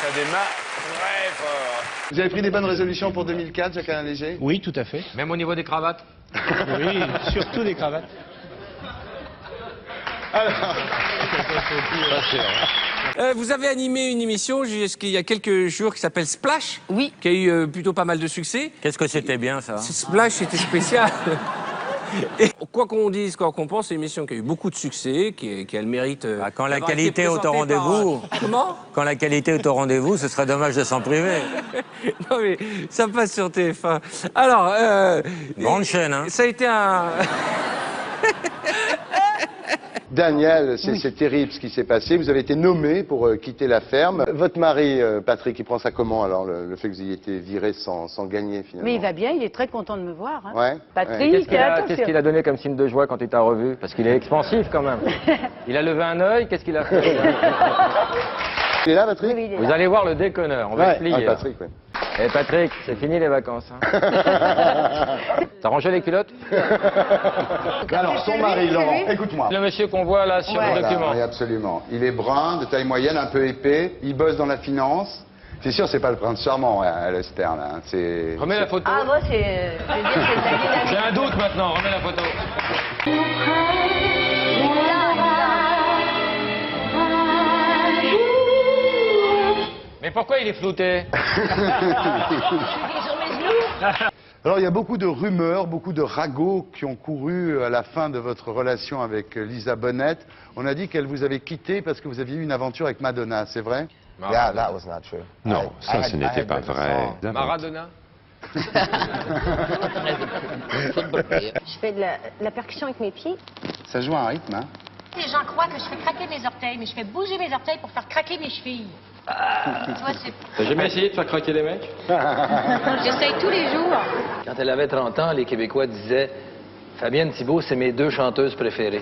Ça démarre très fort. Vous avez pris des bonnes résolutions pour 2004, Jacques-Alain Léger? Oui, tout à fait. Même au niveau des cravates? Oui, surtout les cravates. Alors... Vous avez animé une émission il y a quelques jours qui s'appelle Splash. Oui. Qui a eu plutôt pas mal de succès. Qu'est-ce que c'était bien, ça? Splash était spécial. Et quoi qu'on dise, quoi qu'on pense, c'est une émission qui a eu beaucoup de succès, qui a le mérite. Quand la d'avoir été qualité est au présentée rendez-vous. Comment? Quand la qualité est au rendez-vous, ce serait dommage de s'en priver. Non mais ça passe sur TF1. Alors, Grande chaîne, hein. Ça a été un. Daniel, c'est terrible ce qui s'est passé. Vous avez été nommé pour quitter la ferme. Votre mari, Patrick, il prend ça comment alors, le fait que vous ayez été viré sans gagner finalement? Mais il va bien, il est très content de me voir. Hein. Ouais. Patrick, Qu'est-ce qu'il a donné comme signe de joie quand il t'a revu? Parce qu'il est expansif quand même. Il a levé un œil, qu'est-ce qu'il a fait? Il est là, Patrick? Oui, il est Vous là. allez voir le déconneur, on va se plier. Ah, Patrick, ouais. Eh Patrick, c'est fini les vacances. Hein. T'as rangé les culottes? Alors, son mari, Laurent, écoute-moi. Le monsieur qu'on voit là sur le Voilà, document. oui, absolument. Il est brun, de taille moyenne, un peu épais. Il bosse dans la finance. C'est sûr, c'est pas le prince charmant, Lester, là. Hein. C'est... Remets la photo. Ah, moi, je veux dire, c'est ta J'ai dynamique. un doute maintenant, remets la photo. Mais pourquoi il est flouté? Alors, il y a beaucoup de rumeurs, beaucoup de ragots qui ont couru à la fin de votre relation avec Lisa Bonet. On a dit qu'elle vous avait quitté parce que vous aviez eu une aventure avec Madonna, c'est vrai? Yeah, that was not true. Non, ça, ce n'était pas vrai. Maradona? Je fais de la percussion avec mes pieds. Ça joue un rythme, hein? Les gens croient que je fais craquer mes orteils, mais je fais bouger mes orteils pour faire craquer mes chevilles. Tu vois, T'as jamais essayé de faire craquer les mecs? j'essaye tous les jours. Quand elle avait 30 ans, les Québécois disaient « Fabienne Thibault, c'est mes deux chanteuses préférées. »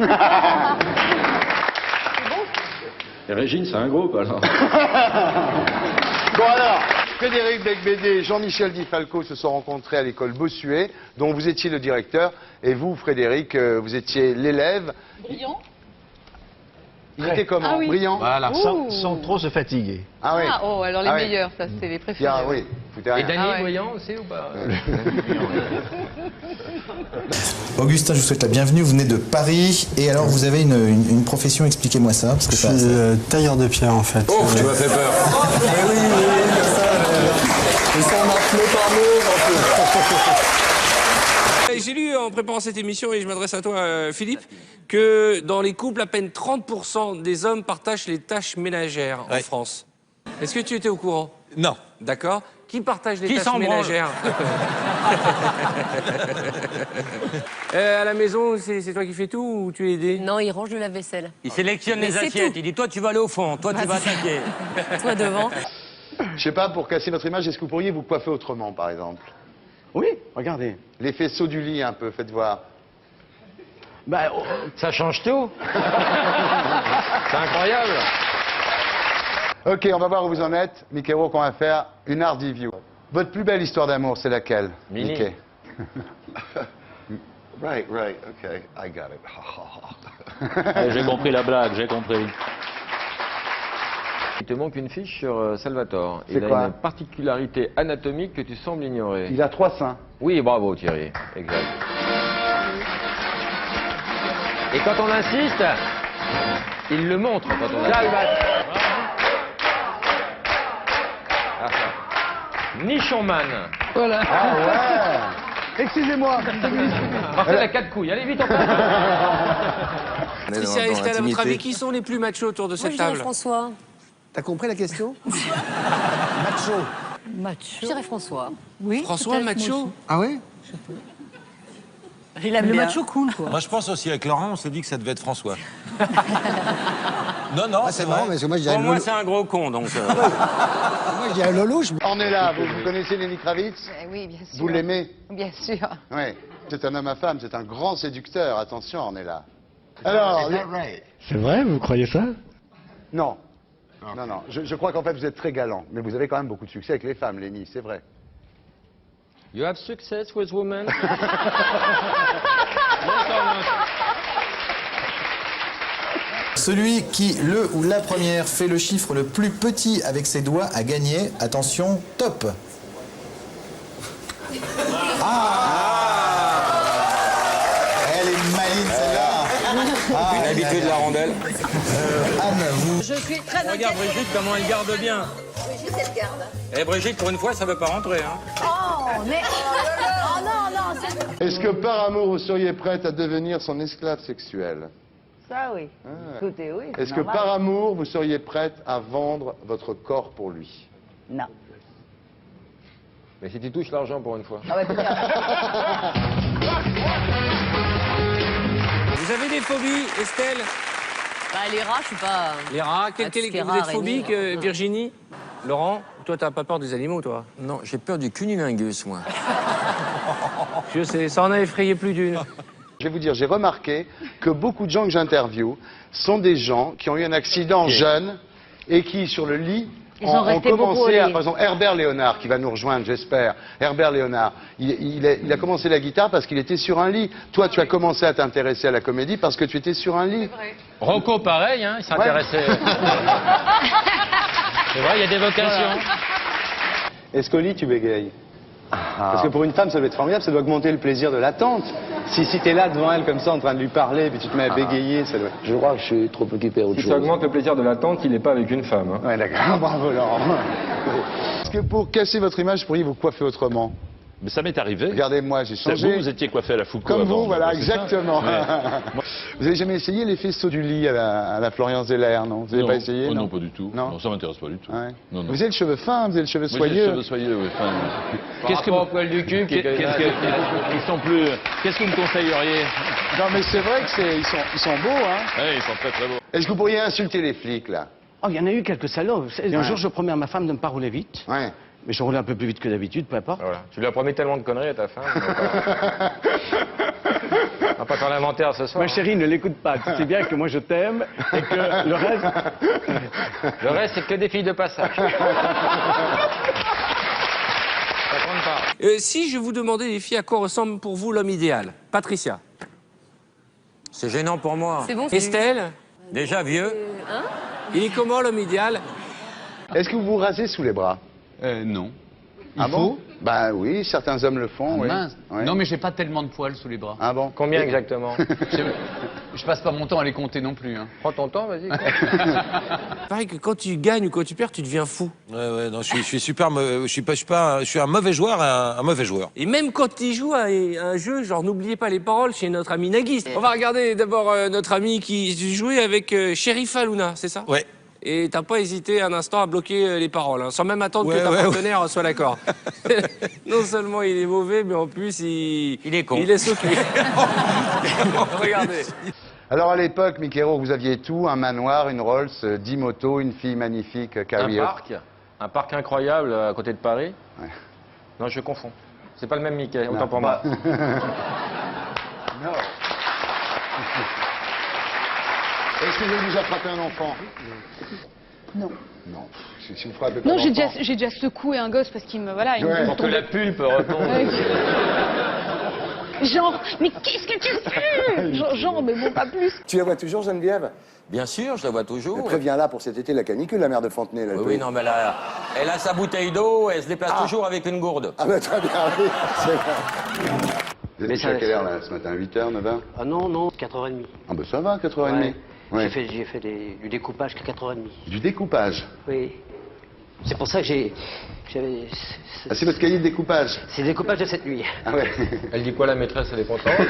Et Régine, c'est un groupe alors. Bon alors, Frédéric Becbédé et Jean-Michel Di Falco se sont rencontrés à l'école Bossuet, dont vous étiez le directeur, et vous, Frédéric, vous étiez l'élève. Brillant. Il était comment? Ah oui. Brillant? Voilà, sans trop se fatiguer. Ah oui. Ah, oh, alors les Ah oui. meilleurs, ça, c'est les préférés. Ah oui, foutez Et rien. Dany Ah ouais. Voyant aussi ou pas? Augustin, je vous souhaite la bienvenue. Vous venez de Paris. Et alors, vous avez une profession, expliquez-moi ça. Parce que Je suis tailleur de pierre en fait. Ouf, tu m'as fait peur. J'ai lu en préparant cette émission, et je m'adresse à toi, Philippe, que dans les couples, à peine 30% des hommes partagent les tâches ménagères en France. Est-ce que tu étais au courant? Non. D'accord. Qui partage les Qui tâches s'en branle? ménagères? À la maison, c'est toi qui fais tout ou tu es aidé? Non, il range le lave-vaisselle. Il sélectionne Mais les c'est assiettes. tout. Il dit, toi, tu vas aller au fond. Toi, tu vas attaquer. Toi devant. Je sais pas, pour casser votre image, est-ce que vous pourriez vous coiffer autrement, par exemple? Oui, regardez. Les faisceaux du lit, un peu, faites voir. Bah, Ça change tout. C'est incroyable. Ok, on va voir où vous en êtes. Mickey Rourke, on va faire une hard review. Votre plus belle histoire d'amour, c'est laquelle, Mini. Mickey? Right, okay, I got it. J'ai compris la blague, j'ai compris. Il te manque une fiche sur Salvatore. C'est Il a quoi? une particularité anatomique que tu sembles ignorer. Il a 3 seins. Oui, bravo Thierry, exact. Et quand on insiste, il le montre quand on insiste. Nichonman. Voilà. Ah ouais. Excusez-moi. Marcel a 4 couilles. Allez vite, on passe. Estelle, à votre avis, qui sont les plus machos autour de Moi, cette je dirais table? François. t'as compris la question? Macho. Je dirais François. Oui. François macho? Ah oui? Il aime le macho cool, quoi. Moi, je pense aussi, avec Laurent, on s'est dit que ça devait être François. Non, Ah, c'est marrant, parce que moi, je dirais Pour moi, Lolo. c'est un gros con, donc... Moi, je dirais Lolo. On est là, vous connaissez Lenny Kravitz? Oui, bien sûr. Vous l'aimez? Bien sûr. Oui. C'est un homme à femme, c'est un grand séducteur. Attention, on est là. Alors, C'est vrai, vous croyez ça? non. Non. Je crois qu'en fait, vous êtes très galant. Mais vous avez quand même beaucoup de succès avec les femmes, Lenny, c'est vrai. You have success with women? Celui qui, le ou la première, fait le chiffre le plus petit avec ses doigts a gagné. Attention, top. Elle est maligne celle-là. Une habitude de la rondelle. Anne, vous... Je suis très Regarde Brigitte comment elle garde bien. Brigitte, elle garde. Eh Brigitte, pour une fois, ça veut pas rentrer. Hein. Oh, mais... Oh non, non, c'est... Est-ce que par amour, vous seriez prête à devenir son esclave sexuelle? Ça, oui. Écoutez, oui. Est-ce que par amour, vous seriez prête à vendre votre corps pour lui? Non. Mais si tu touches l'argent pour une fois. Ah ouais, Vous avez des phobies, Estelle? Bah, les rats, je suis pas... Les rats, tout ce qui est vous rat, êtes phobique, araignée, Virginie? Laurent? Toi, t'as pas peur des animaux, toi? Non, j'ai peur du cunilingus, moi. Je sais, ça en a effrayé plus d'une. Je vais vous dire, j'ai remarqué que beaucoup de gens que j'interviewe sont des gens qui ont eu un accident jeune et qui, sur le lit, Ils ont resté beaucoup au commencé à... lit. Par exemple, Herbert Léonard, qui va nous rejoindre, j'espère. Herbert Léonard, il a commencé la guitare parce qu'il était sur un lit. Toi, tu as commencé à t'intéresser à la comédie parce que tu étais sur un lit. Rocco, pareil, hein, il s'intéressait. C'est vrai, il y a des vocations. Est-ce qu'au lit, tu bégayes? Parce que pour une femme, ça doit être formidable, ça doit augmenter le plaisir de l'attente. Si t'es là devant elle comme ça, en train de lui parler, puis tu te mets à bégayer, ça doit... Je crois que je suis trop occupé à autre Si ça augmente le plaisir de l'attente, il n'est pas avec une femme. Hein. Ouais, d'accord. Bravo, Laurent. Est-ce que pour casser votre image, vous pourriez vous coiffer autrement? Mais ça m'est arrivé. Regardez-moi, j'ai changé. Vous étiez coiffé à la Foucault Comme avant, vous, voilà, c'est ça? exactement. Ouais. Vous avez jamais essayé les faisceaux du lit à la Florian Zeller, non? Vous n'avez Non. pas essayé? Oh, non, pas du tout. Non, Non, ça m'intéresse pas du tout. Ouais. Non, non. Vous avez le cheveu fin, vous avez le cheveu Moi, j'ai soyeux. les cheveux soyeux, oui. Enfin, Qu'est-ce que au poil du cul Qu'est-ce que vous me conseilleriez? Non, mais c'est vrai que ils sont beaux, hein. Ouais, ils sont très très beaux. Est-ce que vous pourriez insulter les flics, là? Oh, il y en a eu quelques salauds. Un Ouais. jour, je promets à ma femme de ne pas rouler vite. Ouais. Mais je roulais un peu plus vite que d'habitude, peu importe. Voilà. Tu lui as promis tellement de conneries à ta femme. On va pas faire l'inventaire ce soir. Ma chérie, ne l'écoute pas. Tu sais bien que moi, je t'aime et que le reste... Le reste, c'est que des filles de passage. Ça compte pas. Si je vous demandais, les filles, à quoi ressemble pour vous l'homme idéal? Patricia? C'est gênant pour moi. C'est bon, Estelle? Déjà vieux. Hein? Il est comment l'homme idéal? Est-ce que vous vous rasez sous les bras? Non. Ah bon? Bah oui, certains hommes le font, oui. Mince. Ouais. Non, mais j'ai pas tellement de poils sous les bras. Ah bon? Combien exactement? Je passe pas mon temps à les compter non plus. Hein. Prends ton temps, vas-y. Pareil que quand tu gagnes ou quand tu perds, tu deviens fou. Ouais, non, je suis super, je suis un mauvais joueur, un mauvais joueur. Et même quand il joue à un jeu, genre n'oubliez pas les paroles chez notre ami Nagui. On va regarder d'abord notre ami qui jouait avec Sheriff Aluna, c'est ça? Ouais. Et t'as pas hésité un instant à bloquer les paroles, hein, sans même attendre que ta partenaire soit d'accord. Non seulement il est mauvais, mais en plus il est con. Il est sauté. Regardez. Alors à l'époque, Mikero, vous aviez tout, un manoir, une Rolls, 10 motos, une fille magnifique, Carrie Un parc incroyable à côté de Paris. Ouais. Non, je confonds. C'est pas le même Mickey, autant pour moi. Non. Est-ce que vous avez déjà frappé un enfant? Non. Non. Si vous frappez pas Non, un j'ai enfant... déjà secoué un gosse parce qu'il me... Voilà, il Ouais. me Pour que tombait. la pulpe retombe. Genre, mais qu'est-ce que tu fais? Genre, mais bon, pas plus. Tu la vois toujours, Geneviève? Bien sûr, je la vois toujours. Préviens-la pour cet été, la canicule, la mère de Fontenay. Là, Oui, non, mais elle a sa bouteille d'eau, elle se déplace toujours avec une gourde. Ah bah très bien, oui, c'est vrai. Vous êtes couché à quelle heure là, ce matin? 8h, 9h? Ah non, 4h30. Ah bah ça va, 4h30. Ouais. Ouais. J'ai fait du découpage qu'à 4h30. Du découpage? Oui. C'est pour ça que j'avais... Ah, c'est votre cahier de découpage? C'est le découpage de cette nuit. Ah ouais. Elle dit quoi la maîtresse? Elle est contente? Oui,